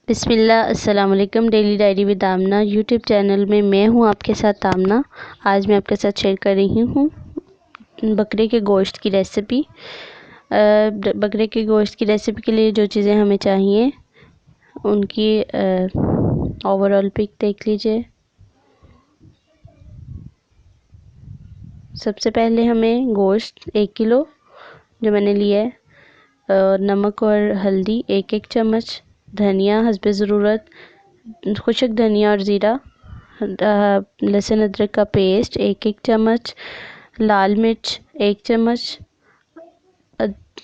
बिस्मिल्लाह अस्सलाम वालेकुम। Daily diary with Amna YouTube channel में मैं हूं आपके साथ आमना। आज मैं आपके साथ शेयर कर रही हूं बकरे के गोश्त की रेसिपी। बकरे के गोश्त की रेसिपी के लिए जो चीज़ें हमें चाहिए उनकी ओवरऑल पिक देख लीजिए। सबसे पहले हमें गोश्त 1 किलो जो मैंने लिया है, नमक और हल्दी 1-1 चम्मच, धनिया हस्बे ज़रूरत, खुशक धनिया और ज़ीरा, लहसुन अदरक का पेस्ट 1-1 चम्मच, लाल मिर्च 1 चम्मच,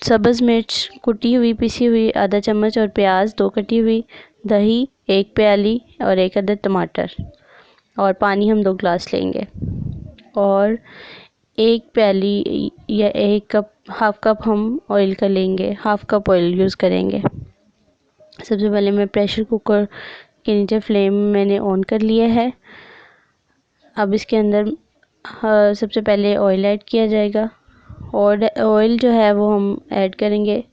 सब्ज़ मिर्च कुटी हुई पिसी हुई आधा चम्मच और प्याज 2 कटी हुई, दही 1 प्याली और 1 अदद टमाटर, और पानी हम 2 ग्लास लेंगे, और 1 प्याली या 1 कप हाफ़ कप हम ऑयल का लेंगे, हाफ़ कप ऑयल यूज़ करेंगे। सबसे पहले मैं प्रेशर कुकर के नीचे फ्लेम मैंने ऑन कर लिया है। अब इसके अंदर सबसे पहले ऑयल ऐड किया जाएगा, और ऑयल जो है वो हम ऐड करेंगे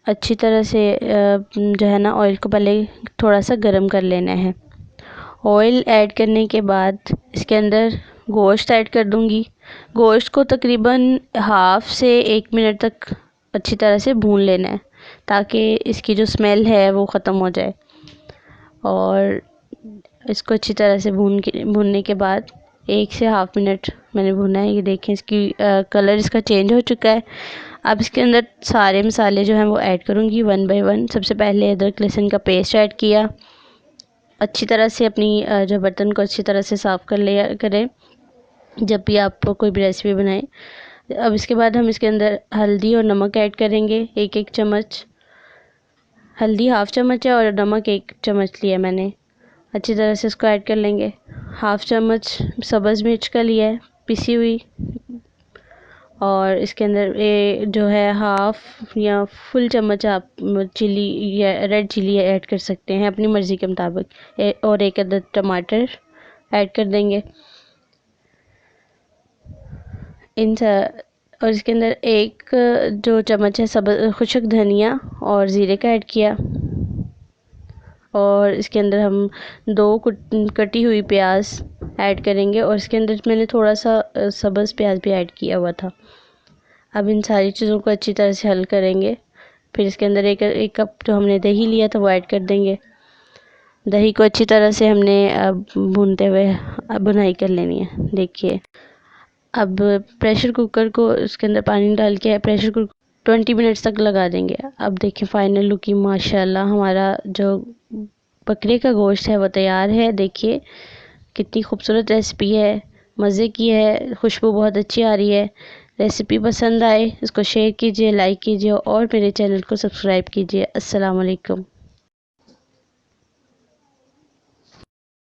अच्छी तरह से। जो है ना, ऑयल को पहले थोड़ा सा गर्म कर लेना है। ऑयल ऐड करने के बाद इसके अंदर गोश्त ऐड कर दूंगी। गोश्त को तकरीबन हाफ़ से 1 मिनट तक अच्छी तरह से भून लेना है ताकि इसकी जो स्मेल है वो ख़त्म हो जाए। और इसको अच्छी तरह से भूनने के बाद 1 से हाफ़ मिनट मैंने भुना है। ये देखें, इसकी कलर इसका चेंज हो चुका है। अब इसके अंदर सारे मसाले जो हैं वो ऐड करूँगी 1 बाय 1। सबसे पहले अदरक लहसुन का पेस्ट ऐड किया। अच्छी तरह से अपनी जो बर्तन को अच्छी तरह से साफ़ कर लिया करें जब भी आप कोई भी रेसिपी बनाएं। अब इसके बाद हम इसके अंदर हल्दी और नमक ऐड करेंगे 1-1 चम्मच। हल्दी हाफ़ चम्मच है और नमक 1 चम्मच लिया मैंने। अच्छी तरह से इसको ऐड कर लेंगे। हाफ़ चम्मच सब्ज़ मिर्च का लिया है पिसी हुई, और इसके अंदर ये जो है हाफ़ या फुल चम्मच आप चिली या रेड चिली ऐड कर सकते हैं अपनी मर्ज़ी के मुताबिक, और 1 अदद टमाटर ऐड कर देंगे और इसके अंदर 1 जो चम्मच है सब खुशक धनिया और ज़ीरे का ऐड किया, और इसके अंदर हम 2 कटी हुई प्याज ऐड करेंगे, और इसके अंदर मैंने थोड़ा सा सब्ज़ प्याज भी ऐड किया हुआ था। अब इन सारी चीज़ों को अच्छी तरह से हल करेंगे। फिर इसके अंदर 1 कप जो हमने दही लिया था वो ऐड कर देंगे। दही को अच्छी तरह से हमने भूनते हुए भुनाई कर लेनी है। देखिए, अब प्रेशर कुकर को इसके अंदर पानी डाल के प्रेशर कुकर 20 मिनट्स तक लगा देंगे। अब देखिए फाइनल लुक, माशाल्लाह हमारा जो बकरे का गोश्त है वो तैयार है। देखिए कितनी खूबसूरत रेसिपी है, मज़े की है, खुशबू बहुत अच्छी आ रही है। रेसिपी पसंद आए इसको शेयर कीजिए, लाइक कीजिए और मेरे चैनल को सब्सक्राइब कीजिए। अस्सलाम वालेकुम।